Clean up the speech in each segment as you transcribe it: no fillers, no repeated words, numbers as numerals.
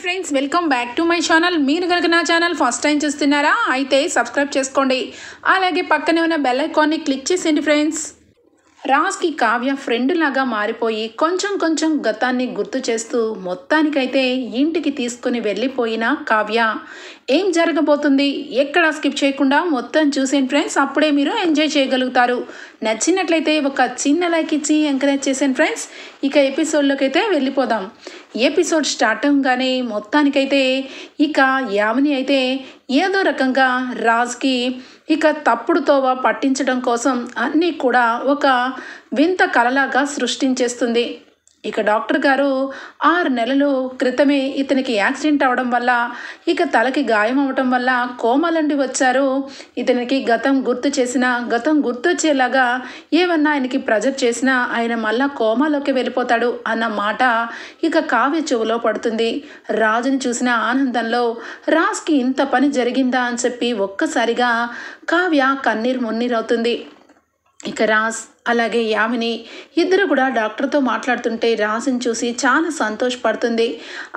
Friends, welcome back to my channel. మీరు కనుక నా ఛానల్ ఫస్ట్ టైం చూస్తున్నారా అయితే సబ్స్క్రైబ్ చేసుకోండి. అలాగే పక్కనే ఉన్న బెల్ ఐకాన్ని క్లిక్ చేసేయండి ఫ్రెండ్స్. రాజ్కి కావ్య ఫ్రెండ్ లాగా మారిపోయి కొంచెం కొంచెం గతాన్ని గుర్తు చేస్తూ మొత్తానికైతే ఇంటికి తీసుకుని వెళ్ళిపోయిన కావ్య ఏం జరగబోతుంది ఎక్కడ స్కిప్ చేయకుండా మొత్తం చూసేయండి ఫ్రెండ్స్. అప్పుడే మీరు ఎంజాయ్ చేయగలుగుతారు. నచ్చినట్లయితే ఒక చిన్న లైక్ ఇచ్చి ఎంకరేజ్ చేసేయండి ఫ్రెండ్స్. ఇక ఎపిసోడ్లోకి అయితే వెళ్ళిపోదాం. ఎపిసోడ్ స్టార్ట్ అవగానే మొత్తానికైతే ఇక యామిని అయితే ఏదో రకంగా రాజ్కి ఇక తప్పుడు తోవ పట్టించడం కోసం అన్నీ కూడా ఒక వింత కలలాగా సృష్టించేస్తుంది. ఇక డాక్టర్ గారు 6 నెలల క్రితమే ఇతనికి యాక్సిడెంట్ అవడం వల్ల ఇక తలకి గాయం అవటం వల్ల కోమాలండి వచ్చారు. ఇతనికి గతం గుర్తొచ్చేలాగా ఏమన్నా ఆయనకి ప్రెజర్ చేసినా ఆయన మళ్ళా కోమాలోకి వెళ్ళిపోతాడు అన్న మాట ఇక కావ్య చెవులో పడుతుంది. రాజుని చూసిన ఆనందంలో రాజ్కి ఇంత పని జరిగిందా అని చెప్పి ఒక్కసారిగా కావ్య కన్నీరు మున్నీరవుతుంది. ఇక రాజ్ అలాగే యామిని ఇద్దరు కూడా డాక్టర్తో మాట్లాడుతుంటే రాజుని చూసి చాలా సంతోషపడుతుంది.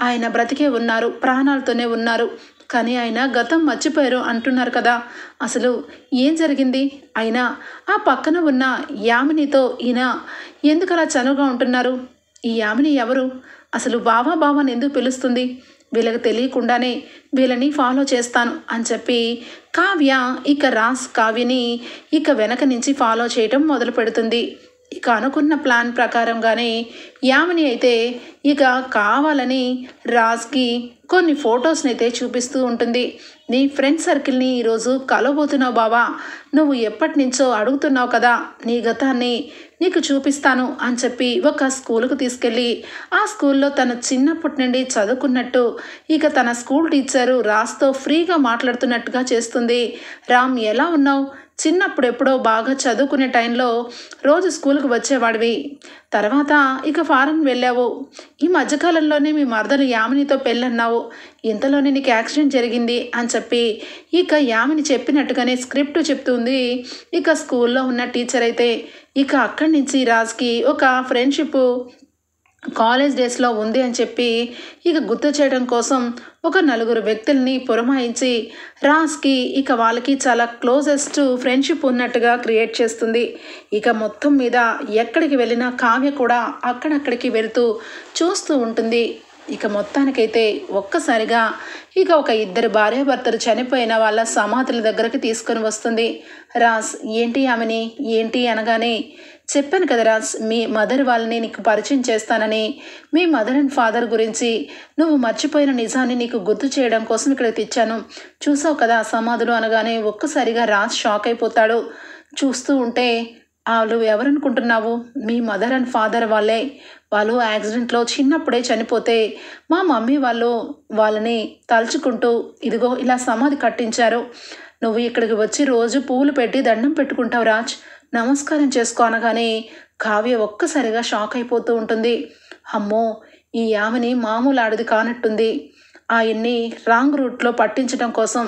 ఆయన బ్రతికే ఉన్నారు, ప్రాణాలతోనే ఉన్నారు, కానీ ఆయన గతం మర్చిపోయారు అంటున్నారు కదా. అసలు ఏం జరిగింది? అయినా ఆ పక్కన ఉన్న యామినితో ఈయన ఎందుకు అలా చనువుగా ఉంటున్నారు? ఈ యామిని ఎవరు? అసలు బావని ఎందుకు పిలుస్తుంది? వీళ్ళకి తెలియకుండానే వీళ్ళని ఫాలో చేస్తాను అని చెప్పి కావ్య ఇక రాజ్ కావ్యని ఇక వెనక నుంచి ఫాలో చేయటం మొదలు పెడుతుంది. ఇక అనుకున్న ప్లాన్ ప్రకారంగానే యామిని అయితే ఇక కావాలని రాజ్కి కొన్ని ఫొటోస్ని అయితే చూపిస్తూ ఉంటుంది. నీ ఫ్రెండ్ సర్కిల్ని ఈరోజు కలవబోతున్నావు బావా, నువ్వు ఎప్పటి నుంచో అడుగుతున్నావు కదా, నీ గతాన్ని నీకు చూపిస్తాను అని చెప్పి ఒక స్కూల్కు తీసుకెళ్ళి ఆ స్కూల్లో తన చిన్నప్పటి నుండి చదువుకున్నట్టు ఇక తన స్కూల్ టీచరు రాజ్తో ఫ్రీగా మాట్లాడుతున్నట్టుగా చేస్తుంది. రామ్, ఎలా ఉన్నావు? చిన్నప్పుడు ఎప్పుడో బాగా చదువుకునే టైంలో రోజు స్కూల్కి వచ్చేవాడివి, తర్వాత ఇక ఫారెన్ వెళ్ళావు, ఈ మధ్యకాలంలోనే మీ మరదలు యామినితో పెళ్ళన్నావు, ఇంతలోనే నీకు యాక్సిడెంట్ జరిగింది అని చెప్పి ఇక యామిని చెప్పినట్టుగానే స్క్రిప్ట్ చెప్తుంది. ఇక స్కూల్లో ఉన్న టీచర్ అయితే ఇక అక్కడి నుంచి రాజ్కి ఒక ఫ్రెండ్షిప్ కాలేజ్ డేస్లో ఉంది అని చెప్పి ఇక గుర్తు చేయడం కోసం ఒక 4 వ్యక్తుల్ని పురమాయించి రాజ్కి ఇక వాళ్ళకి చాలా క్లోజెస్ట్ ఫ్రెండ్షిప్ ఉన్నట్టుగా క్రియేట్ చేస్తుంది. ఇక మొత్తం మీద ఎక్కడికి వెళ్ళినా కావ్య కూడా అక్కడక్కడికి వెళ్తూ చూస్తూ ఉంటుంది. ఇక మొత్తానికైతే ఒక్కసారిగా ఇక ఒక 2 భార్యాభర్తలు చనిపోయిన వాళ్ళ సమాధుల దగ్గరికి తీసుకొని వస్తుంది. రాజ్, ఏంటి ఆమెని ఏంటి అనగానే, చెప్పాను కదా రాజ్, మీ మదర్ వాళ్ళని నీకు పరిచయం చేస్తానని, మీ మదర్ అండ్ ఫాదర్ గురించి నువ్వు మర్చిపోయిన నిజాన్ని నీకు గుర్తు చేయడం కోసం ఇక్కడ తెచ్చాను, చూసావు కదా సమాధులు అనగానే ఒక్కసారిగా రాజ్ షాక్ అయిపోతాడు. చూస్తూ ఉంటే, వాళ్ళు ఎవరనుకుంటున్నావు? మీ మదర్ అండ్ ఫాదర్ వాళ్ళే. వాళ్ళు యాక్సిడెంట్లో చిన్నప్పుడే చనిపోతే మా మమ్మీ వాళ్ళని తలుచుకుంటూ ఇదిగో ఇలా సమాధి కట్టించారు. నువ్వు ఇక్కడికి వచ్చి రోజు పువ్వులు పెట్టి దండం పెట్టుకుంటావు రాజ్, నమస్కారం చేసుకో అనగానే కావ్య ఒక్కసారిగా షాక్ అయిపోతూ ఉంటుంది. అమ్మో, ఈ యామిని మామూలు ఆడది కానట్టుంది. ఆయన్ని రాంగ్ రూట్లో పట్టించడం కోసం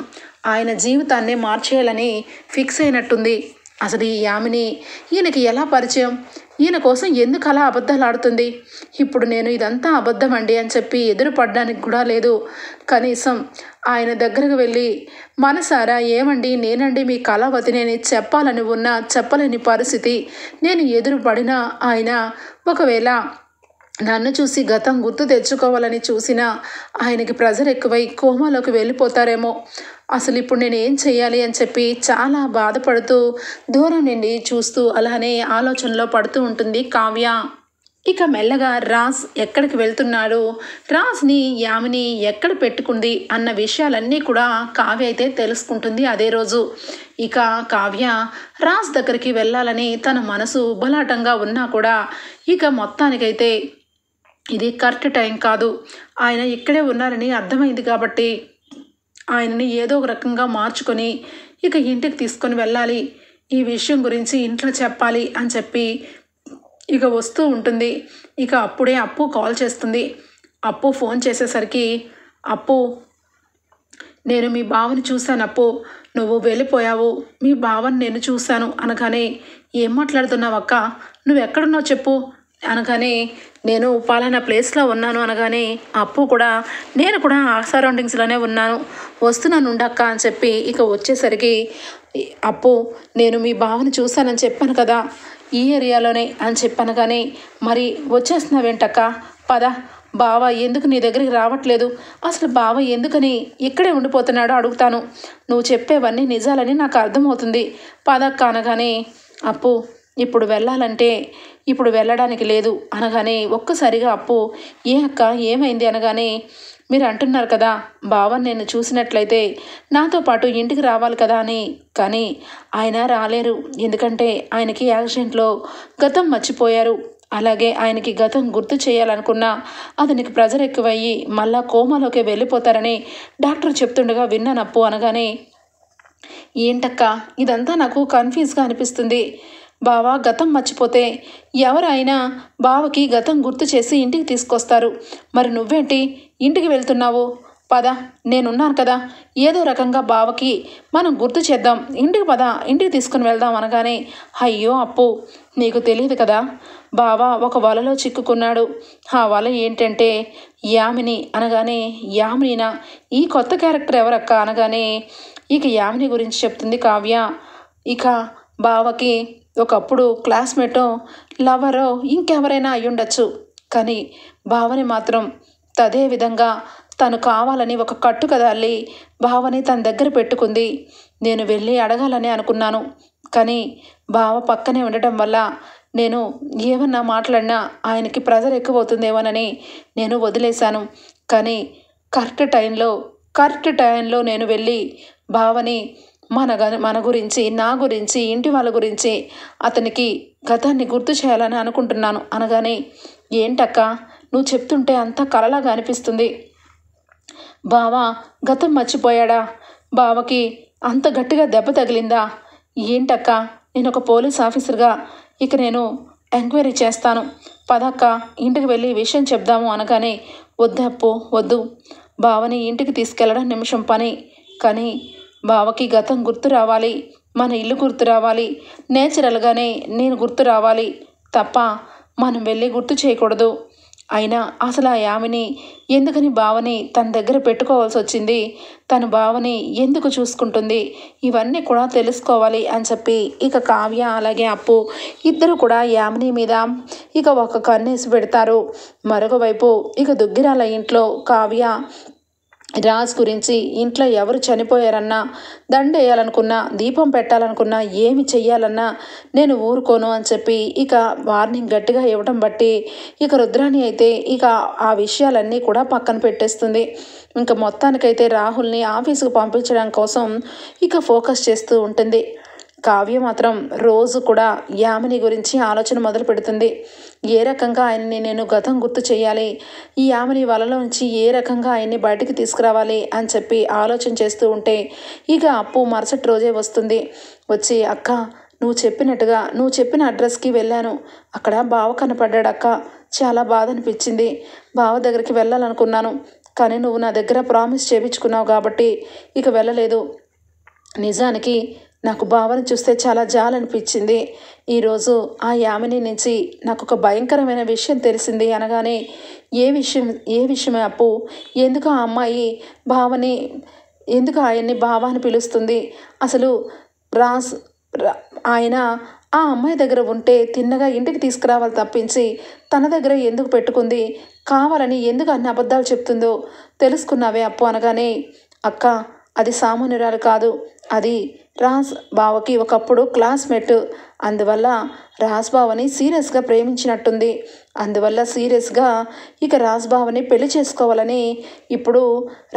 ఆయన జీవితాన్ని మార్చేయాలని ఫిక్స్ అయినట్టుంది. అసలు ఈ యామిని ఈయనకి ఎలా పరిచయం? ఈయన కోసం ఎందుకు అలా అబద్ధాలు ఆడుతుంది? ఇప్పుడు నేను ఇదంతా అబద్ధం అండి అని చెప్పి ఎదురుపడడానికి కూడా లేదు. కనీసం ఆయన దగ్గరకు వెళ్ళి మనసారా, ఏమండి నేనండి మీ కళావతిని చెప్పాలని ఉన్నా చెప్పలేని పరిస్థితి, నేను ఎదురుపడినా ఆయన ఒకవేళ నన్ను చూసి గతం గుర్తు తెచ్చుకోవాలని చూసినా ఆయనకి ప్రెజర్ ఎక్కువై కోమాలోకి వెళ్ళిపోతారేమో. అసలు ఇప్పుడు నేను ఏం చెయ్యాలి అని చెప్పి చాలా బాధపడుతూ దూరం నుండి చూస్తూ అలానే ఆలోచనలో పడుతూ ఉంటుంది కావ్య. ఇక మెల్లగా రాజ్ ఎక్కడికి వెళ్తున్నాడు, రాజ్ని యామిని ఎక్కడ పెట్టుకుంది అన్న విషయాలన్నీ కూడా కావ్య అయితే తెలుసుకుంటుంది అదే రోజు. ఇక కావ్య రాజ్ దగ్గరికి వెళ్ళాలని తన మనసు బలాటంగా ఉన్నా కూడా ఇక మొత్తానికైతే ఇది కరెక్ట్ టైం కాదు, ఆయన ఇక్కడే ఉన్నారని అర్థమైంది కాబట్టి ఆయనని ఏదో ఒక రకంగా మార్చుకొని ఇక ఇంటికి తీసుకొని వెళ్ళాలి, ఈ విషయం గురించి ఇంట్లో చెప్పాలి అని చెప్పి ఇక వస్తూ ఉంటుంది. ఇక అప్పుడే అప్పు కాల్ చేస్తుంది. అప్పు ఫోన్ చేసేసరికి, అప్పు, నేను మీ బావని చూశాను అప్పు, నువ్వు వెళ్ళిపోయావు, మీ బావని నేను చూశాను అనగానే, ఏం మాట్లాడుతున్నావు అక్క, నువ్వు ఎక్కడున్నావు చెప్పు, అనగానే నేను పలానా ప్లేస్లో ఉన్నాను అనగానే అప్పు కూడా నేను కూడా ఆ సరౌండింగ్స్లోనే ఉన్నాను, వస్తున్నాను ఉండక్క అని చెప్పి ఇక వచ్చేసరికి అప్పు నేను మీ బావని చూశానని చెప్పాను కదా ఈ ఏరియాలోనే అని చెప్పాను. కానీ మరి వచ్చేస్తున్నావేంటక్క, పద, బావ ఎందుకు నీ దగ్గరికి రావట్లేదు, అసలు బావ ఎందుకని ఇక్కడే ఉండిపోతున్నాడో అడుగుతాను, నువ్వు చెప్పేవన్నీ నిజాలని నాకు అర్థమవుతుంది, పదక్క అనగానే అప్పు ఇప్పుడు వెళ్ళాలంటే ఇప్పుడు వెళ్ళడానికి లేదు అనగానే ఒక్కసారిగా అప్పు ఏ అక్క ఏమైంది అనగానే మీరు అంటున్నారు కదా బావని నేను చూసినట్లయితే నాతో పాటు ఇంటికి రావాలి కదా అని, కానీ ఆయన రాలేరు, ఎందుకంటే ఆయనకి యాక్సిడెంట్లో గతం మర్చిపోయారు, అలాగే ఆయనకి గతం గుర్తు చేయాలనుకున్నా అతనికి ప్రెజర్ ఎక్కువయ్యి మళ్ళా కోమాలోకి వెళ్ళిపోతారని డాక్టర్ చెప్తుండగా విన్నానప్పు అనగానే ఏంటక్క ఇదంతా నాకు కన్ఫ్యూజ్గా అనిపిస్తుంది, బావ గతం మర్చిపోతే ఎవరైనా బావకి గతం గుర్తు చేసి ఇంటికి తీసుకొస్తారు, మరి నువ్వేంటి ఇంటికి వెళ్తున్నావు, పద నేనున్నాను కదా, ఏదో రకంగా బావకి మనం గుర్తు చేద్దాం, ఇంటికి పద, ఇంటికి తీసుకుని వెళ్దాం అనగానే అయ్యో అప్పు నీకు తెలియదు కదా బావ ఒక వలలో చిక్కుకున్నాడు, ఆ వల ఏంటంటే యామిని అనగానే యామినినా, ఈ కొత్త క్యారెక్టర్ ఎవరక్క అనగానే ఇక యామిని గురించి చెప్తుంది కావ్య. ఇక బావకి ఒకప్పుడు క్లాస్మేటో లవరో ఇంకెవరైనా అయ్యుండొచ్చు, కానీ బావని మాత్రం అదే విధంగా తను కావాలని ఒక కట్టు కదాల్లి బావని తన దగ్గర పెట్టుకుంది, నేను వెళ్ళి అడగాలని అనుకున్నాను, కానీ బావ పక్కనే ఉండటం వల్ల నేను ఏమన్నా మాట్లాడినా ఆయనకి ప్రెజర్ ఎక్కువవుతుందేమోనని నేను వదిలేశాను, కానీ కరెక్ట్ టైంలో నేను వెళ్ళి బావని మన గురించి నా గురించి ఇంటి వాళ్ళ గురించి అతనికి గతాన్ని గుర్తు చేయాలని అనుకుంటున్నాను అనగానే ఏంటక్క నువ్వు చెప్తుంటే అంతా కలలాగా అనిపిస్తుంది, బావ గతం మర్చిపోయాడా, బావకి అంత గట్టిగా దెబ్బ తగిలిందా, ఏంటక్క నేను ఒక పోలీస్ ఆఫీసర్గా ఇక నేను ఎంక్వైరీ చేస్తాను, పదక్క ఇంటికి వెళ్ళి విషయం చెప్దాము అనగానే వద్దప్పు వద్దు, బావని ఇంటికి తీసుకెళ్ళడం నిమిషం పని, కానీ బావకి గతం గుర్తు రావాలి, మన ఇల్లు గుర్తు రావాలి, నేచురల్గానే నేను గుర్తు రావాలి తప్ప మనం వెళ్ళి గుర్తు చేయకూడదు, అయినా అసలు ఆ యామిని ఎందుకని బావని తన దగ్గర పెట్టుకోవాల్సి వచ్చింది, తన బావని ఎందుకు చూసుకుంటుంది, ఇవన్నీ కూడా తెలుసుకోవాలి అని చెప్పి ఇక కావ్య అలాగే అప్పు ఇద్దరు కూడా యామిని మీద ఇక ఒక కన్నేసి పెడతారు. మరొక వైపు ఇక దుగ్గిరాల ఇంట్లో కావ్య రాజ్ గురించి ఇంట్లో ఎవరు చనిపోయారన్నా దండేయాలనుకున్నా దీపం పెట్టాలనుకున్నా ఏమి చెయ్యాలన్నా నేను ఊరుకోను అని చెప్పి ఇక వార్నింగ్ గట్టిగా ఇవ్వడం బట్టి ఇక రుద్రాణి అయితే ఇక ఆ విషయాలన్నీ కూడా పక్కన పెట్టేస్తుంది. ఇంకా మొత్తానికైతే రాహుల్ని ఆఫీసుకు పంపించడం కోసం ఇక ఫోకస్ చేస్తూ ఉంటుంది. కావ్య మాత్రం రోజు కూడా యామిని గురించి ఆలోచన మొదలు పెడుతుంది. ఏ రకంగా ఆయన్ని నేను గతం గుర్తు చేయాలి, ఈ యామిని వలలో నుంచి ఏ రకంగా ఆయన్ని బయటికి తీసుకురావాలి అని చెప్పి ఆలోచన చేస్తూ ఉంటే ఇక అప్పు మరుసటి రోజే వస్తుంది. వచ్చి అక్క నువ్వు చెప్పిన అడ్రస్కి వెళ్ళాను, అక్కడ బావ కనపడ్డాడు అక్క, చాలా బాధ అనిపించింది, బావ దగ్గరికి వెళ్ళాలనుకున్నాను, కానీ నువ్వు నా దగ్గర ప్రామిస్ చేయించుకున్నావు కాబట్టి ఇక వెళ్ళలేదు, నిజానికి నాకు బావని చూస్తే చాలా జాలనిపించింది, ఈరోజు ఆ యామిని నుంచి నాకు ఒక భయంకరమైన విషయం తెలిసింది అనగానే ఏ విషయమే అప్పు, ఎందుకు ఆ అమ్మాయి బావని ఎందుకు ఆయన్ని బావ అని పిలుస్తుంది, అసలు ఆయన ఆ అమ్మాయి దగ్గర ఉంటే తిన్నగా ఇంటికి తీసుకురావాలి తప్పించి తన దగ్గర ఎందుకు పెట్టుకుంది, కావాలని ఎందుకు అన్ని అబద్ధాలు చెప్తుందో తెలుసుకున్నావే అప్పు అనగానే అక్క అది సామాన్యురాలు కాదు, అది రాజ్ బావకి ఒకప్పుడు క్లాస్మేట్, అందువల్ల రాజ్ బావని సీరియస్గా ప్రేమించినట్టుంది, అందువల్ల సీరియస్గా ఇక రాజ్ బావని పెళ్లి చేసుకోవాలని ఇప్పుడు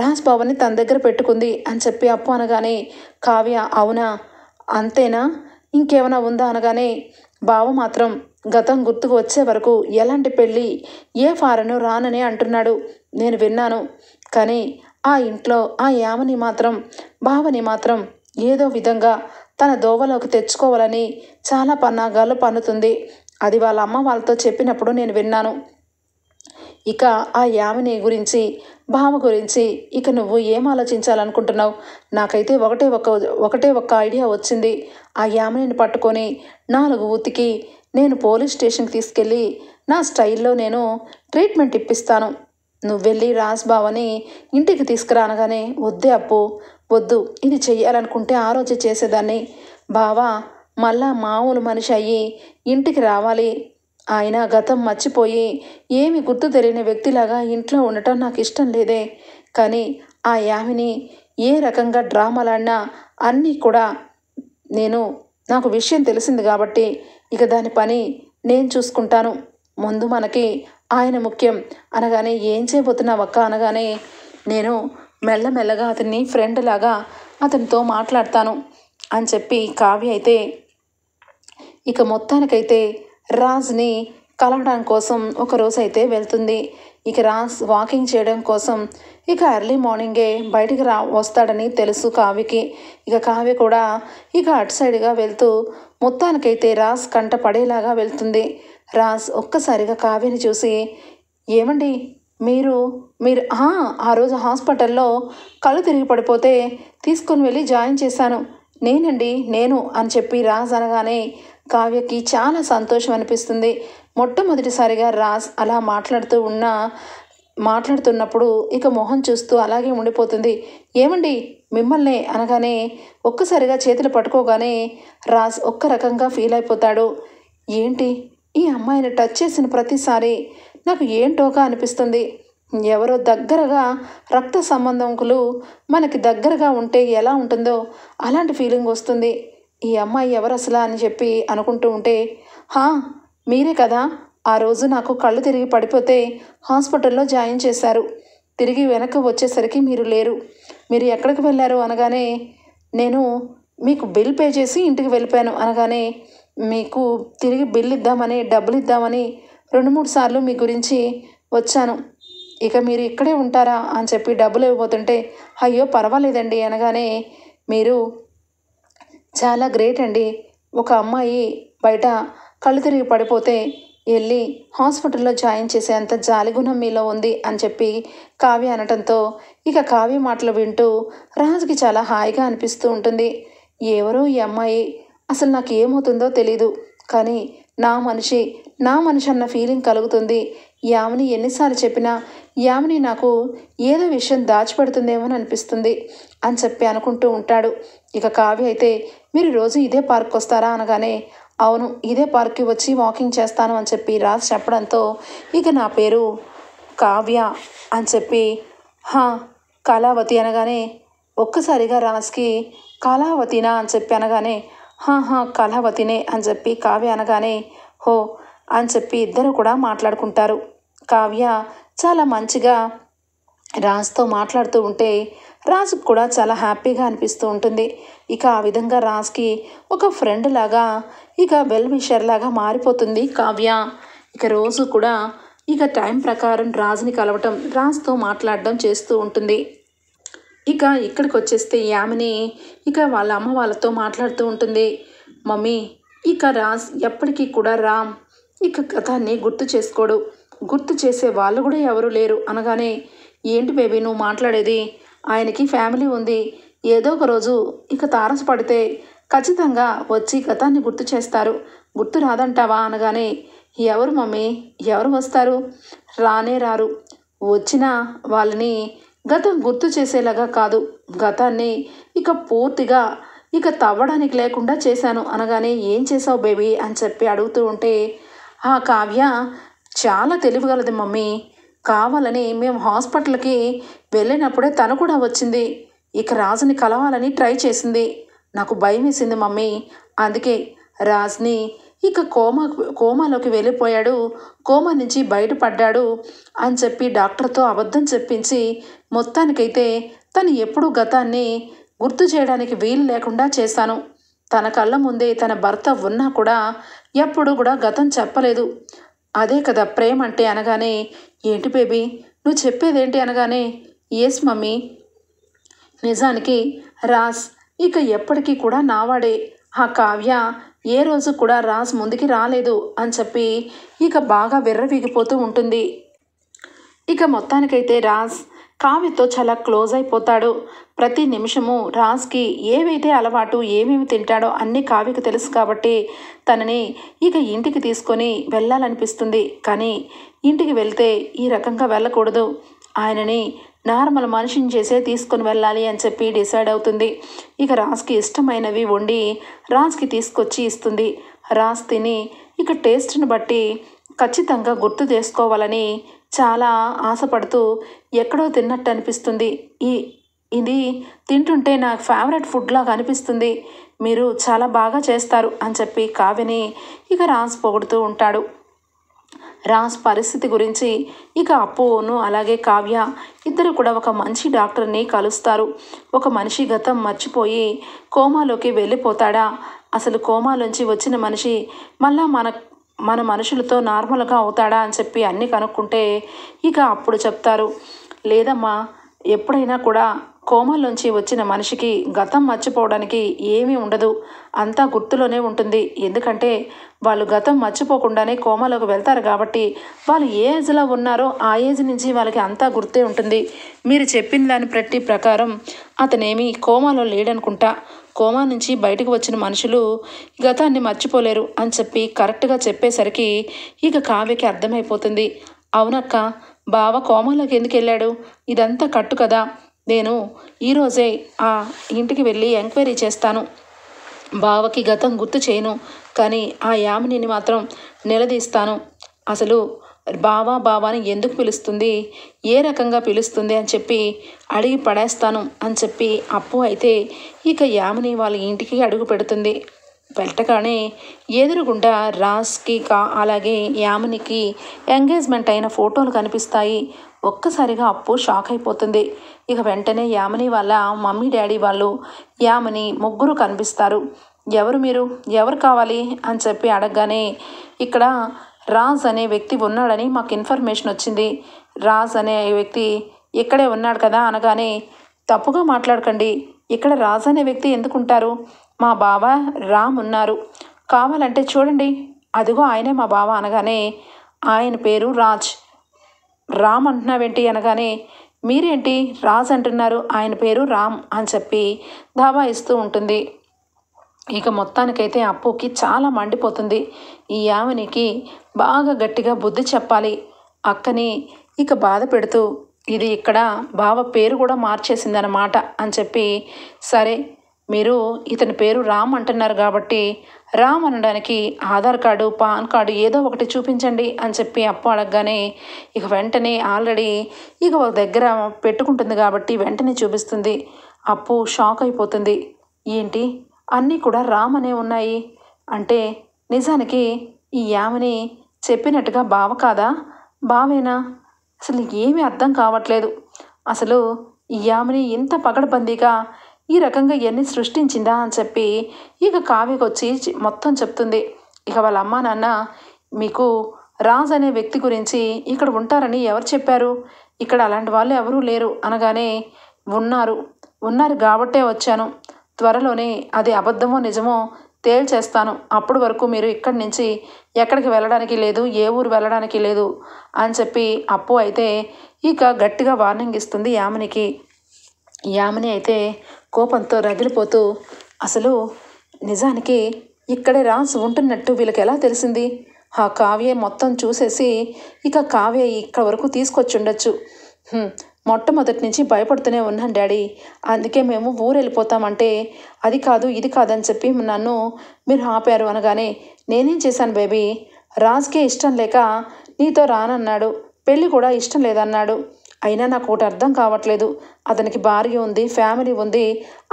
రాజ్ బావని తన దగ్గర పెట్టుకుంది అని చెప్పి అప్పు అనగానే కావ్య అవునా అంతేనా ఇంకేమైనా ఉందా అనగానే బావ మాత్రం గతం గుర్తుకు వచ్చే వరకు ఎలాంటి పెళ్ళి ఏ ఫారెను రానని అంటున్నాడు, నేను విన్నాను, కానీ ఆ ఇంట్లో ఆ యామని మాత్రం బావని మాత్రం ఏదో విధంగా తన దోవలోకి తెచ్చుకోవాలని చాలా పన్నాగాలు పన్నుతుంది, అది వాళ్ళ అమ్మ వాళ్ళతో చెప్పినప్పుడు నేను విన్నాను, ఇక ఆ యామిని గురించి బావ గురించి ఇక నువ్వు ఏం ఆలోచించాలనుకుంటున్నావు, నాకైతే ఒకటే ఒక్క ఐడియా వచ్చింది, ఆ యామినిని పట్టుకొని 4 ఉతికి నేను పోలీస్ స్టేషన్కి తీసుకెళ్ళి నా స్టైల్లో నేను ట్రీట్మెంట్ ఇప్పిస్తాను. నువ్వెళ్ళి రాజ్ బావని ఇంటికి తీసుకురా అనగానే, వద్దే అప్పు, వద్దు, ఇది చెయ్యాలనుకుంటే ఆ రోజే చేసేదాన్ని. బావా మళ్ళా మామూలు మనిషి అయ్యి ఇంటికి రావాలి. ఆయన గతం మర్చిపోయి ఏమి గుర్తు తెలియని వ్యక్తిలాగా ఇంట్లో ఉండటం నాకు ఇష్టం లేదే. కానీ ఆ యామిని ఏ రకంగా డ్రామాలాడినా అన్నీ కూడా నాకు విషయం తెలిసింది కాబట్టి ఇక దాని పని నేను చూసుకుంటాను. ముందు మనకి ఆయన ముఖ్యం అనగానే, ఏం చేయబోతున్నావక్క అనగానే, నేను మెల్లమెల్లగా అతన్ని ఫ్రెండ్ లాగా అతనితో మాట్లాడతాను అని చెప్పి కావ్య అయితే ఇక మొత్తానికైతే రాజ్ని కలవడం కోసం ఒకరోజు అయితే వెళ్తుంది. ఇక రాజ్ వాకింగ్ చేయడం కోసం ఇక ఎర్లీ మార్నింగే బయటికి వస్తాడని తెలుసు కావ్యకి. ఇక కావ్య కూడా ఇక అటు సైడ్గా వెళ్తూ మొత్తానికైతే రాజ్ కంట పడేలాగా వెళ్తుంది. రాజ్ ఒక్కసారిగా కావ్యని చూసి, ఏమండి మీరు మీరు ఆ రోజు హాస్పిటల్లో కళ్ళు తిరిగి పడిపోతే తీసుకొని వెళ్ళి జాయిన్ చేశాను నేనండి నేను అని చెప్పి రాజ్ అనగానే కావ్యకి చాలా సంతోషం అనిపిస్తుంది. మొట్టమొదటిసారిగా రాజ్ అలా మాట్లాడుతున్నప్పుడు ఇక మొహం చూస్తూ అలాగే ఉండిపోతుంది. ఏమండి మిమ్మల్నే అనగానే ఒక్కసారిగా చేతులు పట్టుకోగానే రాజ్ ఒక్క రకంగా ఫీల్ అయిపోతాడు. ఏంటి ఈ అమ్మాయిని టచ్ చేసిన ప్రతిసారి నాకు ఏంటోగా అనిపిస్తుంది. ఎవరో దగ్గరగా రక్త సంబంధంకులు మనకి దగ్గరగా ఉంటే ఎలా ఉంటుందో అలాంటి ఫీలింగ్ వస్తుంది. ఈ అమ్మాయి ఎవరు అసలు అని చెప్పి అనుకుంటూ ఉంటే, మీరే కదా ఆ రోజు నాకు కళ్ళు తిరిగి పడిపోతే హాస్పిటల్లో జాయిన్ చేశారు. తిరిగి వెనక్కి వచ్చేసరికి మీరు లేరు. మీరు ఎక్కడికి వెళ్ళారు అనగానే, నేను మీకు బిల్ పే చేసి ఇంటికి వెళ్ళిపోయాను అనగానే, మీకు తిరిగి బిల్ ఇద్దామని డబ్బులు ఇద్దామని 2-3 సార్లు మీ గురించి వచ్చాను. ఇక మీరు ఇక్కడే ఉంటారా అని చెప్పి డబ్బులు ఇవ్వబోతుంటే, అయ్యో పర్వాలేదండి అనగానే, మీరు చాలా గ్రేట్ అండి. ఒక అమ్మాయి బయట కళ్ళు తిరిగి పడిపోతే వెళ్ళి హాస్పిటల్లో జాయిన్ చేసే అంత జాలిగుణం మీలో ఉంది అని చెప్పి కావ్య అనటంతో ఇక కావ్య మాటలు వింటూ రాజుకి చాలా హాయిగా అనిపిస్తూ ఉంటుంది. ఎవరో ఈ అమ్మాయి, అసలు నాకు ఏమవుతుందో తెలీదు, కానీ నా మనిషి అన్న ఫీలింగ్ కలుగుతుంది. యామిని ఎన్నిసార్లు చెప్పినా యామిని నాకు ఏదో విషయం దాచిపెడుతుందేమో అనిపిస్తుంది అని చెప్పి అనుకుంటూ ఉంటాడు. ఇక కావ్య అయితే, మీరు రోజు ఇదే పార్క్ వస్తారా అనగానే, అవును ఇదే పార్క్కి వచ్చి వాకింగ్ చేస్తాను అని చెప్పి రాజ్ చెప్పడంతో ఇక నా పేరు కావ్య అని చెప్పి, కళావతి అనగానే ఒక్కసారిగా రాజ్కి కళావతినా అని చెప్పి అనగానే, కళావతినే అని చెప్పి కావ్య అనగానే, హో అని చెప్పి ఇద్దరు కూడా మాట్లాడుకుంటారు. కావ్య చాలా మంచిగా రాజ్తో మాట్లాడుతూ ఉంటే రాజుకు కూడా చాలా హ్యాపీగా అనిపిస్తూ ఉంటుంది. ఇక ఆ విధంగా రాజ్కి ఒక ఫ్రెండ్ లాగా ఇక వెల్ విషర్ లాగా మారిపోతుంది కావ్య. ఇక రోజు కూడా ఇక టైం ప్రకారం రాజుని కలవటం, రాజ్తో మాట్లాడడం చేస్తూ ఉంటుంది. ఇక ఇక్కడికి వచ్చేస్తే యామిని ఇక వాళ్ళ అమ్మ వాళ్ళతో మాట్లాడుతూ ఉంటుంది. మమ్మీ, ఇక రాజ్ ఎప్పటికీ కూడా రామ్ ఇక గతాన్ని గుర్తు చేసుకోడు, గుర్తు చేసే వాళ్ళు కూడా ఎవరు లేరు అనగానే, ఏంటి బేబీ నువ్వు మాట్లాడేది? ఆయనకి ఫ్యామిలీ ఉంది. ఏదో ఒక రోజు ఇక తారసపడితే ఖచ్చితంగా వచ్చి గతాన్ని గుర్తు చేస్తారు. గుర్తు రాదంటావా అనగానే, ఎవరు మమ్మీ, ఎవరు వస్తారు? రానే రారు. వచ్చినా వాళ్ళని గతం గుర్తు చేసేలాగా కాదు, గతాన్ని ఇక పూర్తిగా ఇక తవ్వడానికి లేకుండా చేశాను అనగానే, ఏం చేసావు బేబీ అని చెప్పి అడుగుతూ ఉంటే, ఆ కావ్య చాలా తెలివిగలది మమ్మీ. కావాలని మేము హాస్పిటల్కి వెళ్ళినప్పుడే తను కూడా వచ్చింది. ఇక రాజుని కలవాలని ట్రై చేసింది. నాకు భయం వేసింది మమ్మీ. అందుకే రాజ్ని ఇక కోమాలోకి వెళ్ళిపోయాడు, కోమా నుంచి బయటపడ్డాడు అని చెప్పి డాక్టర్తో అబద్ధం చెప్పించి మొత్తానికైతే తను ఎప్పుడూ గతాన్ని గుర్తు చేయడానికి వీలు లేకుండా చేశాను. తన కళ్ళ ముందే తన భర్త ఉన్నా కూడా ఎప్పుడు కూడా గతం చెప్పలేదు. అదే కదా ప్రేమ అంటే అనగానే, ఏంటి బేబీ నువ్వు చెప్పేదేంటి అనగానే, ఎస్ మమ్మీ, నిజానికి రాజ్ ఇక ఎప్పటికీ కూడా నావాడే. ఆ కావ్య ఏ రోజు కూడా రాజ్ ముందుకి రాలేదు అని చెప్పి ఇక బాగా విర్రవీగిపోతూ ఉంటుంది. ఇక మొత్తానికైతే రాజ్ కావ్యతో చాలా క్లోజ్ అయిపోతాడు. ప్రతి నిమిషము రాజ్కి ఏవైతే అలవాటు ఏమేమి తింటాడో అన్నీ కావ్యకు తెలుసు కాబట్టి తనని ఇక ఇంటికి తీసుకొని వెళ్ళాలనిపిస్తుంది. కానీ ఇంటికి వెళ్తే ఈ రకంగా వెళ్ళకూడదు, ఆయనని నార్మల్ మనిషిని చేసే తీసుకొని వెళ్ళాలి అని చెప్పి డిసైడ్ అవుతుంది. ఇక రాజ్కి ఇష్టమైనవి వండి రాజ్కి తీసుకొచ్చి ఇస్తుంది. రాజ్ తిని ఇక టేస్ట్ని బట్టి ఖచ్చితంగా గుర్తు చేసుకోవాలని చాలా ఆశపడుతూ ఎక్కడో తిన్నట్టు అనిపిస్తుంది, ఇది తింటుంటే నాకు ఫేవరెట్ ఫుడ్ లాగా అనిపిస్తుంది, మీరు చాలా బాగా చేస్తారు అని చెప్పి కావ్యని ఇక రాజ్ పొగుడుతూ ఉంటాడు. రాజ్ పరిస్థితి గురించి ఇక అప్పును అలాగే కావ్య ఇద్దరు కూడా ఒక మంచి డాక్టర్ని కలుస్తారు. ఒక మనిషి గతం మర్చిపోయి కోమాలోకి వెళ్ళిపోతాడా, అసలు కోమాలోంచి వచ్చిన మనిషి మళ్ళా మన మనుషులతో నార్మల్గా అవుతాడా అని చెప్పి అన్నీ కనుక్కుంటే ఇక అప్పుడు చెప్తారు, లేదమ్మా, ఎప్పుడైనా కూడా కోమాలోంచి వచ్చిన మనిషికి గతం మర్చిపోవడానికి ఏమీ ఉండదు, అంతా గుర్తులోనే ఉంటుంది. ఎందుకంటే వాళ్ళు గతం మర్చిపోకుండానే కోమాలోకి వెళ్తారు కాబట్టి వాళ్ళు ఏ ఏజ్లో ఉన్నారో ఆ ఏజ్ నుంచి వాళ్ళకి అంతా గుర్తే ఉంటుంది. మీరు చెప్పిన దాని ప్రకారం అతనేమి కోమాలో లేడనుకుంటా, కోమా నుంచి బయటకు వచ్చిన మనుషులు గతాన్ని మర్చిపోలేరు అని చెప్పి కరెక్ట్గా చెప్పేసరికి ఇక కావ్యకి అర్థమైపోతుంది. అవునక్క, బావ కోమాలోకి ఎందుకు వెళ్ళాడు, ఇదంతా కట్టు కదా, నేను ఈరోజే ఆ ఇంటికి వెళ్ళి ఎంక్వైరీ చేస్తాను, బావకి గతం గుర్తు చేయను, కానీ ఆ యామినిని మాత్రం నిలదీస్తాను, అసలు బావాని ఎందుకు పిలుస్తుంది, ఏ రకంగా పిలుస్తుంది అని చెప్పి అడిగి పడేస్తాను అని చెప్పి అప్పు అయితే ఇక యామిని వాళ్ళ ఇంటికి అడుగు పెడుతుంది. పెట్టగానే ఎదురుగుండా రాజ్కి అలాగే యామినికి ఎంగేజ్మెంట్ అయిన ఫోటోలు కనిపిస్తాయి. ఒక్కసారిగా అప్పు షాక్ అయిపోతుంది. ఇక వెంటనే యామిని వాళ్ళ మమ్మీ డాడీ వాళ్ళు యామిని ముగ్గురు కనిపిస్తారు. ఎవరు మీరు, ఎవరు కావాలి అని చెప్పి అడగగానే ఇక్కడ రాజ్ అనే వ్యక్తి ఉన్నాడని మాకు ఇన్ఫర్మేషన్ వచ్చింది, రాజ్ అనే వ్యక్తి ఇక్కడే ఉన్నాడు కదా అనగానే, తప్పుగా మాట్లాడకండి, ఇక్కడ రాజ్ అనే వ్యక్తి ఎందుకుంటారు, మా బావ రామ్ ఉన్నారు, కావాలంటే చూడండి, అదిగో ఆయనే మా బావ అనగానే, ఆయన పేరు రాజ్, రామ్ అంటున్నావేంటి అనగానే, మీరేంటి రాజ్ అంటున్నారు, ఆయన పేరు రామ్ అని చెప్పి దాబాయిస్తూ ఉంటుంది. ఇక మొత్తానికైతే అప్పుకి చాలా మండిపోతుంది. ఈ యామినికి బాగా గట్టిగా బుద్ధి చెప్పాలి, అక్కని ఇక బాధ పెడుతూ ఇది ఇక్కడ బావ పేరు కూడా మార్చేసిందన్నమాట అని చెప్పి, సరే మీరు ఇతని పేరు రామ్ అంటున్నారు కాబట్టి రామ్ అనడానికి ఆధార్ కార్డు పాన్ కార్డు ఏదో ఒకటి చూపించండి అని చెప్పి అప్పు అడగగానే ఇక వెంటనే ఆల్రెడీ ఇక ఒక దగ్గర పెట్టుకుంటుంది కాబట్టి వెంటనే చూపిస్తుంది. అప్పు షాక్ అయిపోతుంది, ఏంటి అన్నీ కూడా రామ్ అనే ఉన్నాయి అంటే నిజానికి ఈ యామిని చెప్పినట్టుగా బావ కాదా, బావేనా, అసలు ఏమీ అర్థం కావట్లేదు, అసలు ఈ యామిని ఇంత పగడబందీగా ఈ రకంగా ఎన్ని సృష్టించిందా అని చెప్పి ఇక కావ్యకు వచ్చి మొత్తం చెప్తుంది. ఇక వాళ్ళ అమ్మా నాన్న మీకు రాజ్ అనే వ్యక్తి గురించి ఇక్కడ ఉంటారని ఎవరు చెప్పారు, ఇక్కడ అలాంటి వాళ్ళు ఎవరూ లేరు అనగానే, ఉన్నారు కాబట్టే వచ్చాను, త్వరలోనే అది అబద్ధమో నిజమో తేల్చేస్తాను, అప్పటి వరకు మీరు ఇక్కడి నుంచి ఎక్కడికి వెళ్ళడానికి లేదు, ఏ ఊరు వెళ్ళడానికి లేదు అని చెప్పి అప్పు అయితే ఇక గట్టిగా వార్నింగ్ ఇస్తుంది యామినికి. యామిని అయితే కోపంతో రగిలిపోతూ, అసలు నిజానికి ఇక్కడే రాజ్ ఉంటున్నట్టు వీళ్ళకి ఎలా తెలిసింది, ఆ కావ్య మొత్తం చూసేసి ఇక కావ్య ఇక్కడ వరకు తీసుకొచ్చి ఉండొచ్చు, మొట్టమొదటి నుంచి భయపడుతూనే ఉన్నాను డాడీ, అందుకే మేము ఊరు వెళ్ళిపోతామంటే అది కాదు ఇది కాదని చెప్పి నన్ను మీరు ఆపారు అనగానే, నేనేం చేశాను బేబీ, రాజ్కే ఇష్టం లేక నీతో రానన్నాడు, పెళ్ళి కూడా ఇష్టం లేదన్నాడు, అయినా నాకు ఒకటి అర్థం కావట్లేదు, అతనికి భార్య ఉంది, ఫ్యామిలీ ఉంది,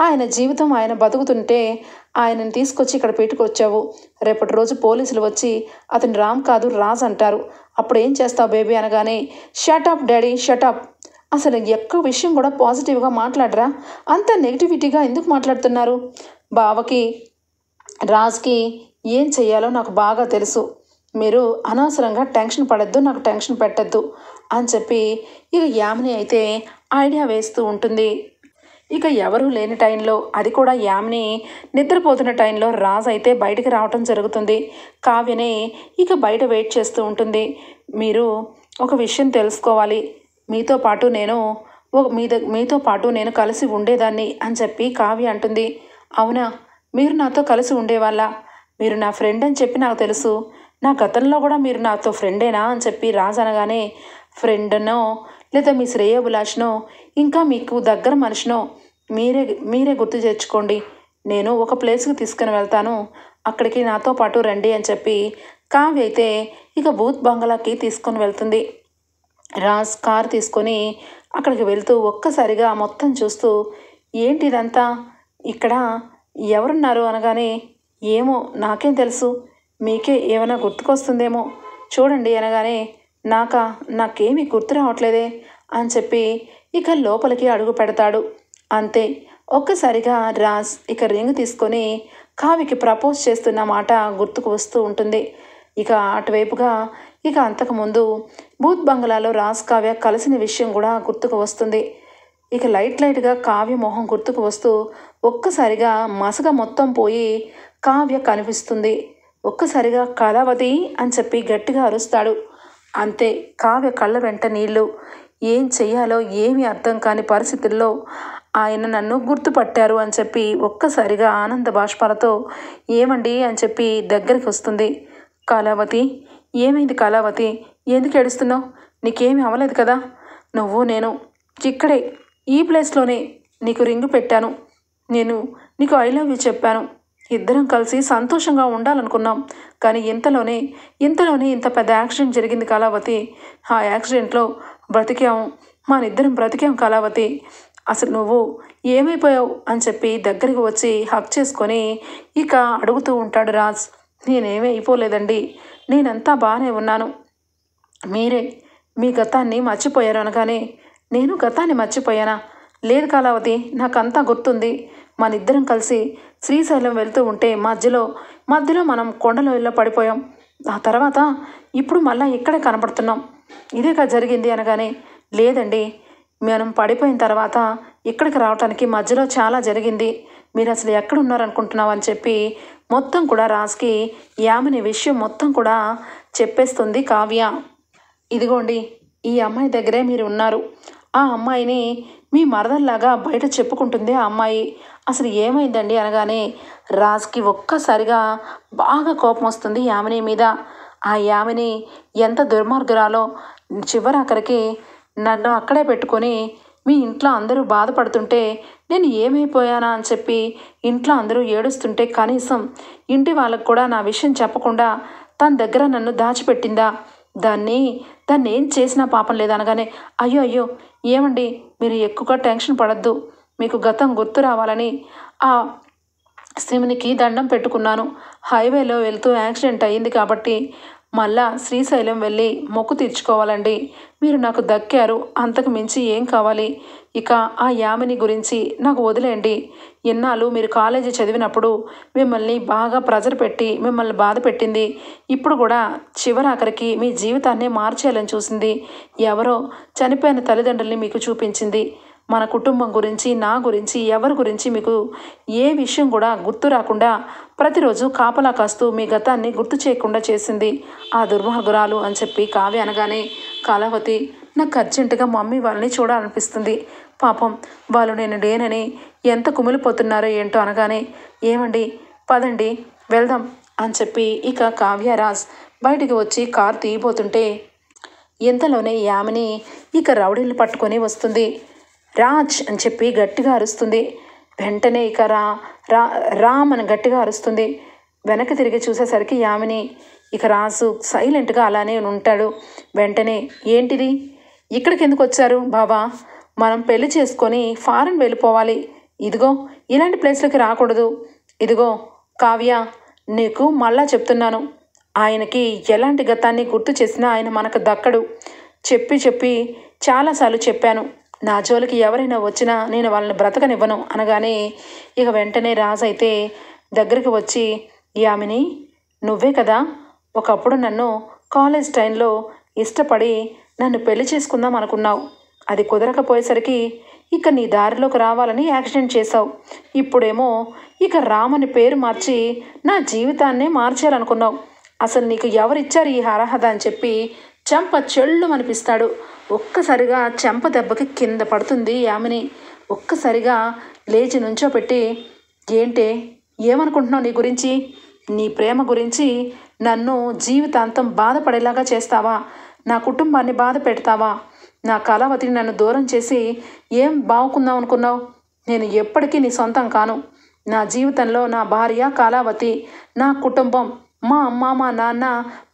ఆయన జీవితం ఆయన బతుకుతుంటే ఆయనని తీసుకొచ్చి ఇక్కడ పెట్టుకొచ్చావు, రేపటి రోజు పోలీసులు వచ్చి అతను రామ్ కాదు రాజ్ అంటారు, అప్పుడు ఏం చేస్తావు బేబీ అనగానే, షటప్ డాడీ షటప్, అసలు ఎక్కువ విషయం కూడా పాజిటివ్గా మాట్లాడరా, అంత నెగిటివిటీగా ఎందుకు మాట్లాడుతున్నారు, బావకి రాజ్కి ఏం చెయ్యాలో నాకు బాగా తెలుసు, మీరు అనవసరంగా టెన్షన్ పడద్దు, నాకు టెన్షన్ పెట్టద్దు అని చెప్పి ఇక యామిని అయితే ఐడియా వేస్తూ ఉంటుంది. ఇక ఎవరూ లేని టైంలో, అది కూడా యామిని నిద్రపోతున్న టైంలో రాజ్ అయితే బయటికి రావటం జరుగుతుంది. కావ్యనే ఇక బయట వెయిట్ చేస్తూ ఉంటుంది. మీరు ఒక విషయం తెలుసుకోవాలి, మీతో పాటు నేను మీతో పాటు నేను కలిసి ఉండేదాన్ని అని చెప్పి కావ్య అంటుంది. అవునా, మీరు నాతో కలిసి ఉండేవాళ్ళ? మీరు నా ఫ్రెండ్ అని చెప్పి నాకు తెలుసు. నా గతంలో కూడా మీరు నాతో ఫ్రెండేనా అని చెప్పి రాజు అనగానే, ఫ్రెండ్నో లేదా మీ శ్రేయోభిలాషనో ఇంకా మీకు దగ్గర మనిషినో మీరే మీరే గుర్తు తెచ్చుకోండి. నేను ఒక ప్లేస్కి తీసుకుని వెళ్తాను, అక్కడికి నాతో పాటు రండి అని చెప్పి కావ్య అయితే ఇక బూత్ బంగ్లాకి తీసుకొని వెళ్తుంది. రాజ్ కార్ తీసుకొని అక్కడికి వెళ్తూ ఒక్కసారిగా మొత్తం చూస్తూ, ఏంటి ఇదంతా, ఇక్కడ ఎవరున్నారు అనగానే, ఏమో నాకేం తెలుసు, మీకే ఏమైనా గుర్తుకొస్తుందేమో చూడండి అనగానే, నాకేమీ గుర్తు రావట్లేదే అని చెప్పి ఇక లోపలికి అడుగు పెడతాడు. అంతే, ఒక్కసారిగా రాజ్ ఇక రింగ్ తీసుకొని కావ్యకి ప్రపోజ్ చేస్తున్న మాట గుర్తుకు వస్తూ ఉంటుంది. ఇక అటువైపుగా ఇక అంతకుముందు బూత్ బంగ్లాలో రాజ్ కావ్య కలిసిన విషయం కూడా గుర్తుకు వస్తుంది. ఇక లైట్గా కావ్య మొహం గుర్తుకు వస్తూ ఒక్కసారిగా మసగ మొత్తం పోయి కావ్య కనిపిస్తుంది. ఒక్కసారిగా కళావతి అని చెప్పి గట్టిగా అరుస్తాడు. అంతే, కావ్య కళ్ళ వెంట నీళ్లు. ఏం చెయ్యాలో ఏమీ అర్థం కాని పరిస్థితుల్లో ఆయన నన్ను గుర్తుపట్టారు అని చెప్పి ఒక్కసారిగా ఆనంద బాష్పాలతో, ఏమండి అని చెప్పి దగ్గరికి వస్తుంది. కళావతి, ఏమైంది కళావతి, ఎందుకు ఏడుస్తున్నావు? నీకేమీ అవ్వలేదు కదా? నేను ఇక్కడే ఈ ప్లేస్లోనే నీకు రింగు పెట్టాను. నేను నీకు ఐ లవ్ యూ చెప్పాను. ఇద్దరం కలిసి సంతోషంగా ఉండాలనుకున్నాం. కానీ ఇంతలోనే ఇంత పెద్ద యాక్సిడెంట్ జరిగింది కళావతి. ఆ యాక్సిడెంట్లో బ్రతికాము, మనిద్దరం బ్రతికాం కళావతి. అసలు నువ్వు ఏమైపోయావు అని చెప్పి దగ్గరికి వచ్చి హక్ చేసుకొని ఇక అడుగుతూ ఉంటాడు రాజ్. నేనేమీ అయిపోలేదండి, నేనంతా బాగానే ఉన్నాను. మీరే మీ గతాన్ని మర్చిపోయారు అనగానే, నేను గతాన్ని మర్చిపోయానా? లేదు కళావతి, నాకంతా గుర్తుంది. మనిద్దరం కలిసి శ్రీశైలం వెళ్తూ ఉంటే మధ్యలో మనం కొండలో పడిపోయాం. ఆ తర్వాత ఇప్పుడు మళ్ళీ ఇక్కడే కనపడుతున్నాం. ఇదేగా జరిగింది అనగానే, లేదండి, మనం పడిపోయిన తర్వాత ఇక్కడికి రావటానికి మధ్యలో చాలా జరిగింది. మీరు అసలు ఎక్కడున్నారనుకుంటున్నావు అని చెప్పి మొత్తం కూడా రాజ్కి యామిని విషయం మొత్తం కూడా చెప్పేస్తుంది కావ్య. ఇదిగోండి, ఈ అమ్మాయి దగ్గరే మీరు ఉన్నారు. ఆ అమ్మాయిని మీ మరదల్లాగా బయట చెప్పుకుంటుంది ఆ అమ్మాయి. అసలు ఏమైందండి అనగానే రాజ్కి ఒక్కసారిగా బాగా కోపం వస్తుంది యామిని మీద. ఆ యామిని ఎంత దుర్మార్గురాలో, చివరాఖరికి నన్ను అక్కడే పెట్టుకొని మీ ఇంట్లో అందరూ బాధపడుతుంటే నేను ఏమైపోయానా అని చెప్పి ఇంట్లో అందరూ ఏడుస్తుంటే కనీసం ఇంటి వాళ్ళకు కూడా నా విషయం చెప్పకుండా తన దగ్గర నన్ను దాచిపెట్టిందా? దాన్ని ఏం చేసినా పాపం లేదనగానే, అయ్యో ఏమండి, మీరు ఎక్కువగా టెన్షన్ పడద్దు. మీకు గతం గుర్తు రావాలని ఆ శివునికి దండం పెట్టుకున్నాను. హైవేలో వెళ్తూ యాక్సిడెంట్ అయ్యింది కాబట్టి మళ్ళా శ్రీశైలం వెళ్ళి మొక్కు తీర్చుకోవాలండి. మీరు నాకు దక్కారు, అంతకు మించి ఏం కావాలి? ఇక ఆ యామిని గురించి నాకు వదిలేయండి. ఎన్నాళ్ళు మీరు కాలేజీ చదివినప్పుడు మిమ్మల్ని బాగా ప్రెజర్ పెట్టి మిమ్మల్ని బాధ పెట్టింది. ఇప్పుడు కూడా చివరాఖరికి మీ జీవితాన్నే మార్చేయాలని చూసింది. ఎవరో చనిపోయిన తల్లిదండ్రుల్ని మీకు చూపించింది. మన కుటుంబం గురించి, నా గురించి, ఎవరి గురించి మీకు ఏ విషయం కూడా గుర్తు రాకుండా ప్రతిరోజు కాపలా కాస్తూ మీ గతాన్ని గుర్తు చేయకుండా చేసింది ఆ దుర్మార్గురాలు అని చెప్పి కావ్య అనగానే, కళావతి, నాకు అర్జెంటుగా మమ్మీ వాళ్ళని చూడాలనిపిస్తుంది. పాపం వాళ్ళు నేను లేనని ఎంత కుమిలిపోతున్నారో ఏంటో అనగానే, ఏమండి పదండి వెళ్దాం అని చెప్పి ఇక కావ్యరాజ్ బయటికి వచ్చి కారు తీయబోతుంటే ఇంతలోనే యామిని ఇక రౌడీలు పట్టుకొని వస్తుంది. రాజ్ అని చెప్పి గట్టిగా అరుస్తుంది. వెంటనే ఇక రామ్ అని గట్టిగా అరుస్తుంది. వెనక్కి తిరిగి చూసేసరికి యామిని, ఇక రాజు సైలెంట్గా అలానే ఉంటాడు. వెంటనే, ఏంటిది, ఇక్కడికి ఎందుకు వచ్చారు బాబా? మనం పెళ్లి చేసుకొని ఫారెన్ వెళ్ళిపోవాలి. ఇదిగో ఇలాంటి ప్లేస్లకి రాకూడదు. ఇదిగో కావ్య, నీకు మళ్ళా చెప్తున్నాను, ఆయనకి ఎలాంటి గతాన్ని గుర్తు చేసినా ఆయన మనకు దక్కడు. చెప్పి చాలాసార్లు చెప్పాను. నా జోలికి ఎవరైనా వచ్చినా నేను వాళ్ళని బ్రతకనివ్వను అనగానే ఇక వెంటనే రాజు అయితే దగ్గరికి వచ్చి, యామిని, నువ్వే కదా ఒకప్పుడు నన్ను కాలేజ్ టైంలో ఇష్టపడి నన్ను పెళ్లి చేసుకుందాం అనుకున్నావు. అది కుదరకపోయేసరికి ఇక నీ దారిలోకి రావాలని యాక్సిడెంట్ చేశావు. ఇప్పుడేమో ఇక రామని పేరు మార్చి నా జీవితాన్నే మార్చాలనుకున్నావు. అసలు నీకు ఎవరిచ్చారు ఈ అర్హత అని చెప్పి చెంప చెళ్ళు అనిపిస్తాడు. ఒక్కసారిగా చెంప దెబ్బకి కింద పడుతుంది యామిని. ఒక్కసారిగా లేచి నుంచోపెట్టి, ఏంటే, ఏమనుకుంటున్నావు నీ గురించి? నీ ప్రేమ గురించి నన్ను జీవితాంతం బాధపడేలాగా చేస్తావా? నా కుటుంబాన్ని బాధ పెడతావా? నా కళావతిని నన్ను దూరం చేసి ఏం బావుకుందాం అనుకున్నావు? నేను ఎప్పటికీ నీ సొంతం కాను. నా జీవితంలో నా భార్య కళావతి, నా కుటుంబం, మా అమ్మ, మా నాన్న,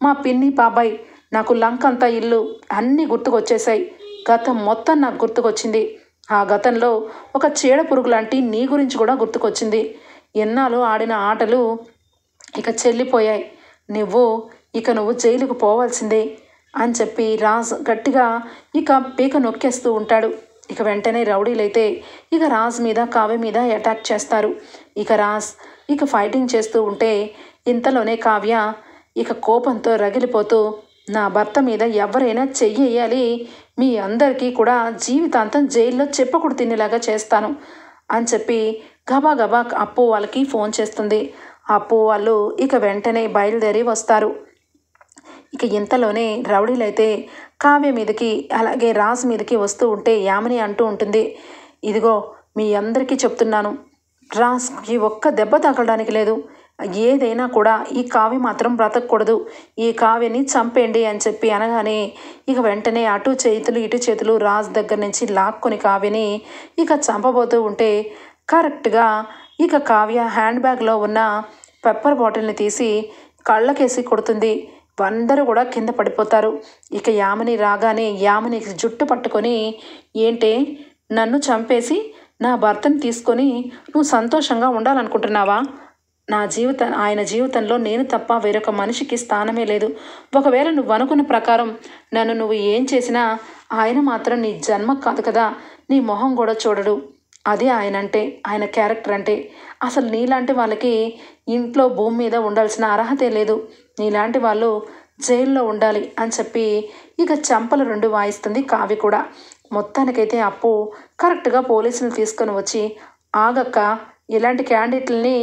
మా పిన్ని, బాబాయ్, నాకు లంకంతా ఇల్లు అన్నీ గుర్తుకొచ్చేసాయి. గతం మొత్తం నాకు గుర్తుకొచ్చింది. ఆ గతంలో ఒక చీడ పురుగు లాంటి నీ గురించి కూడా గుర్తుకొచ్చింది. ఎన్నాళ్ళు ఆడిన ఆటలు ఇక చెల్లిపోయాయి. నువ్వు జైలుకు పోవాల్సిందే అని చెప్పి రాజ్ గట్టిగా ఇక పీక నొక్కేస్తూ ఉంటాడు. ఇక వెంటనే రౌడీలైతే ఇక రాజ్ మీద, కావ్య మీద అటాక్ చేస్తారు. ఇక రాజ్ ఇక ఫైటింగ్ చేస్తూ ఉంటే ఇంతలోనే కావ్య ఇక కోపంతో రగిలిపోతూ, నా భర్త మీద ఎవరైనా చెయ్యేయాలి, మీ అందరికీ కూడా జీవితాంతం జైల్లో చెప్పకుడు తినేలాగా చేస్తాను అని చెప్పి గబా గబా అప్పు వాళ్ళకి ఫోన్ చేస్తుంది. అప్పు వాళ్ళు ఇక వెంటనే బయలుదేరి వస్తారు. ఇక ఇంతలోనే రౌడీలైతే కావ్య మీదకి అలాగే రాజ్ మీదకి వస్తూ ఉంటే యామిని అంటూ ఉంటుంది, ఇదిగో మీ అందరికీ చెప్తున్నాను, రాజ్కి ఒక్క దెబ్బ తగలడానికి లేదు. ఏదైనా కూడా ఈ కావ్య మాత్రం బ్రతకూడదు. ఈ కావ్యని చంపేయండి అని చెప్పి అనగానే ఇక వెంటనే అటు చేతులు ఇటు చేతులు రాజ్ దగ్గర నుంచి లాక్కొని కావ్యని ఇక చంపబోతూ ఉంటే కరెక్ట్గా ఇక కావ్య హ్యాండ్ బ్యాగ్లో ఉన్న పెప్పర్ బాటిల్ని తీసి కళ్ళకేసి కొడుతుంది. అందరూ కూడా కింద పడిపోతారు. ఇక యామిని రాగానే యామిని జుట్టు పట్టుకొని, ఏంటే, నన్ను చంపేసి నా భర్తని తీసుకొని నువ్వు సంతోషంగా ఉండాలనుకుంటున్నావా? ఆయన జీవితంలో నేను తప్ప వేరొక మనిషికి స్థానమే లేదు. ఒకవేళ నువ్వు అనుకున్న ప్రకారం నువ్వు ఏం చేసినా ఆయన మాత్రం నీ జన్మ కాదు కదా, నీ మొహం కూడా చూడడు. అదే ఆయన క్యారెక్టర్ అంటే. అసలు నీలాంటి వాళ్ళకి ఇంట్లో భూమి మీద ఉండాల్సిన అర్హతే లేదు. నీలాంటి వాళ్ళు జైల్లో ఉండాలి అని చెప్పి ఇక చెంపలు 2 వాయిస్తుంది కావ్య కూడా. మొత్తానికైతే అప్పు కరెక్ట్గా పోలీసులు తీసుకొని వచ్చి, ఆగక్క, ఇలాంటి క్యాండిడేట్లని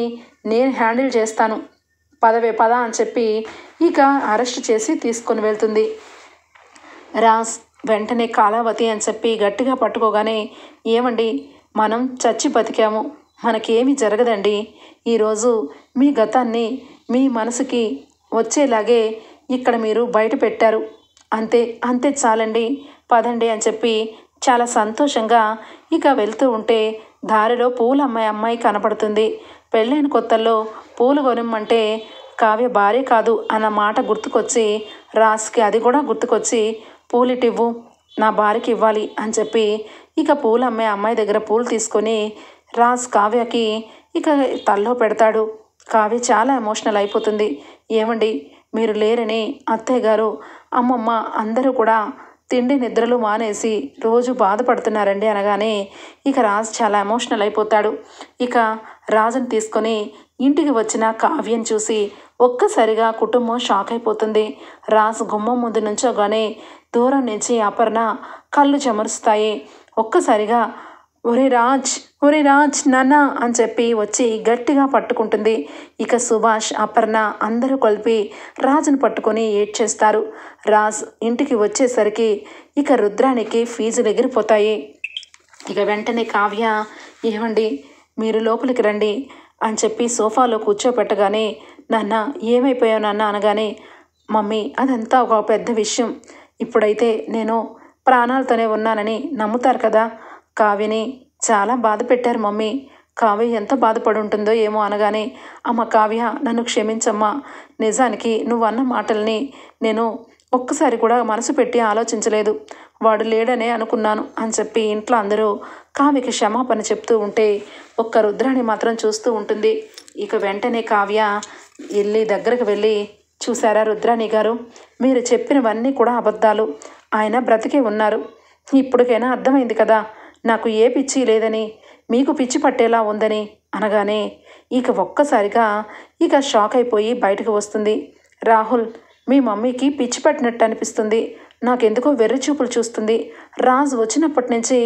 నేను హ్యాండిల్ చేస్తాను, పద అని చెప్పి ఇక అరెస్ట్ చేసి తీసుకొని వెళ్తుంది. రాజ్ వెంటనే కళావతి అని చెప్పి గట్టిగా పట్టుకోగానే, ఏమండి, మనం చచ్చి బతికాము, మనకేమీ జరగదండి. ఈరోజు మీ గతాన్ని మీ మనసుకి వచ్చేలాగే ఇక్కడ మీరు బయట పెట్టారు, అంతే చాలండి, పదండి అని చెప్పి చాలా సంతోషంగా ఇక వెళ్తూ ఉంటే దారిలో పూల అమ్మాయి కనపడుతుంది. పెళ్ళైన కొత్తల్లో పూలు కొనమంటే కావ్య భార్య కాదు అన్న మాట గుర్తుకొచ్చి రాజ్కి అది కూడా గుర్తుకొచ్చి, పూలిటివ్వు, నా భార్యకి ఇవ్వాలి అని చెప్పి ఇక పూల అమ్మాయి దగ్గర పూలు తీసుకొని రాజ్ కావ్యకి ఇక తల్లో పెడతాడు. కావ్య చాలా ఎమోషనల్ అయిపోతుంది. ఏమండి, మీరు లేరని అత్తయ్య గారు, అమ్మమ్మ అందరూ కూడా తిండి నిద్రలు మానేసి రోజు బాధపడుతున్నారండి అనగానే ఇక రాజ్ చాలా ఎమోషనల్ అయిపోతాడు. ఇక రాజుని తీసుకొని ఇంటికి వచ్చిన కావ్యను చూసి ఒక్కసారిగా కుటుంబం షాక్ అయిపోతుంది. రాజ్ గుమ్మం ముందు నుంచోగానే దూరం నుంచి అపర్ణ కళ్ళు చెమరుస్తాయి. ఒక్కసారిగా ఒరే రాజ్ నాన్న అని చెప్పి వచ్చి గట్టిగా పట్టుకుంటుంది. ఇక సుభాష్, అపర్ణ అందరూ కలిపి రాజును పట్టుకొని ఏడ్చేస్తారు. రాజ్ ఇంటికి వచ్చేసరికి ఇక రుద్రానికి ఫీజులు ఎగిరిపోతాయి. ఇక వెంటనే కావ్య, ఏమండి, మీరు లోపలికి రండి అని చెప్పి సోఫాలో కూర్చోపెట్టగానే, నాన్న ఏమైపోయావు నాన్న అనగానే, మమ్మీ అదంతా ఒక పెద్ద విషయం, ఇప్పుడైతే నేను ప్రాణాలతోనే ఉన్నానని నమ్ముతారు కదా, కావ్యని చాలా బాధ పెట్టారు మమ్మీ, కావ్య ఎంత బాధపడి ఉంటుందో ఏమో అనగానే, అమ్మ కావ్య, నన్ను క్షమించమ్మా, నిజానికి నువ్వు అన్న మాటల్ని నేను ఒక్కసారి కూడా మనసు పెట్టి ఆలోచించలేదు, వాడు లేడనే అనుకున్నాను అని చెప్పి ఇంట్లో అందరూ కావ్యకి క్షమాపణ చెప్తూ ఉంటే ఒక్క రుద్రాణి మాత్రం చూస్తూ ఉంటుంది. ఇక వెంటనే కావ్య దగ్గరకు వెళ్ళి, చూసారా రుద్రాణి గారు, మీరు చెప్పినవన్నీ కూడా అబద్ధాలు, ఆయన బ్రతికే ఉన్నారు, ఇప్పటికైనా అర్థమైంది కదా నాకు ఏ పిచ్చి లేదని, మీకు పిచ్చి పట్టేలా ఉందని అనగానే ఇక ఒక్కసారిగా ఇక షాక్ అయిపోయి బయటకు వస్తుంది. రాహుల్, మీ మమ్మీకి పిచ్చి పట్టినట్టు అనిపిస్తుంది, నాకెందుకో వెర్రి చూపులు చూస్తుంది, రాజ్ వచ్చినప్పటి నుంచి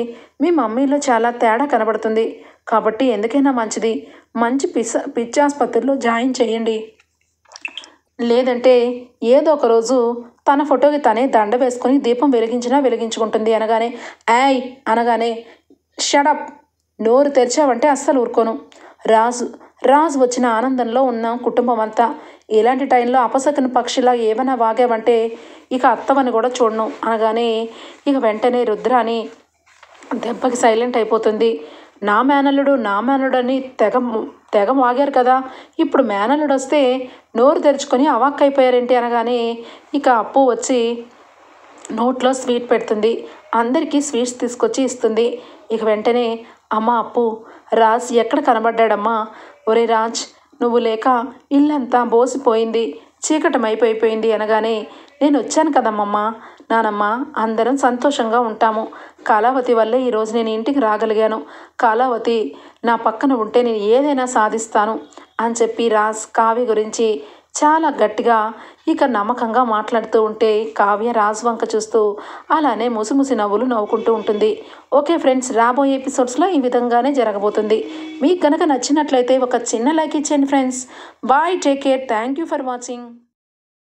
మీ మమ్మీలో చాలా తేడా కనబడుతుంది, కాబట్టి ఎందుకైనా మంచిది మంచి పిచ్చి ఆసుపత్రిలో జాయిన్ చేయండి, లేదంటే ఏదో ఒక రోజు తన ఫోటోకి తనే దండ వేసుకొని దీపం వెలిగించినా వెలిగించుకుంటుంది అనగానే యాయ్ అనగానే షడప్ నోరు తెరిచావంటే అస్సలు ఊరుకోను. రాజు రాజు వచ్చిన ఆనందంలో ఉన్న కుటుంబం అంతా ఇలాంటి టైంలో అపసకన పక్షిలా ఏమైనా వాగావంటే ఇక అత్తవని కూడా చూడను అనగానే ఇక వెంటనే రుద్రాని దెబ్బకి సైలెంట్ అయిపోతుంది. నా మేనల్లుడు అని తెగ వాగారు కదా, ఇప్పుడు మేనల్లుడు వస్తే నోరు తెరుచుకొని అవాక్కైపోయారేంటి అనగానే ఇక అప్పు వచ్చి నోట్లో స్వీట్ పెడుతుంది. అందరికీ స్వీట్స్ తీసుకొచ్చి ఇస్తుంది. ఇక వెంటనే అమ్మ అప్పు రాజ్ ఎక్కడ కనబడ్డాడమ్మా? ఒరే రాజ్ నువ్వు లేక ఇల్లంతా బోసిపోయింది, చీకటమైపోయిపోయింది అనగానే నేను వచ్చాను కదమ్మమ్మ, నానమ్మ అందరం సంతోషంగా ఉంటాము. కళావతి వల్లే ఈరోజు నేను ఇంటికి రాగలిగాను. కళావతి నా పక్కన ఉంటే నేను ఏదైనా సాధిస్తాను అని చెప్పి రాజ్ కావ్య గురించి చాలా గట్టిగా ఇక నమ్మకంగా మాట్లాడుతూ ఉంటే కావ్య రాజ్ వంక చూస్తూ అలానే ముసిముసి నవ్వులు నవ్వుకుంటూ ఉంటుంది. ఓకే ఫ్రెండ్స్, రాబోయే ఎపిసోడ్స్లో ఈ విధంగానే జరగబోతుంది. మీకు కనుక నచ్చినట్లయితే ఒక చిన్న లైక్ ఇచ్చేయండి friends. Bye, take care, thank you for watching.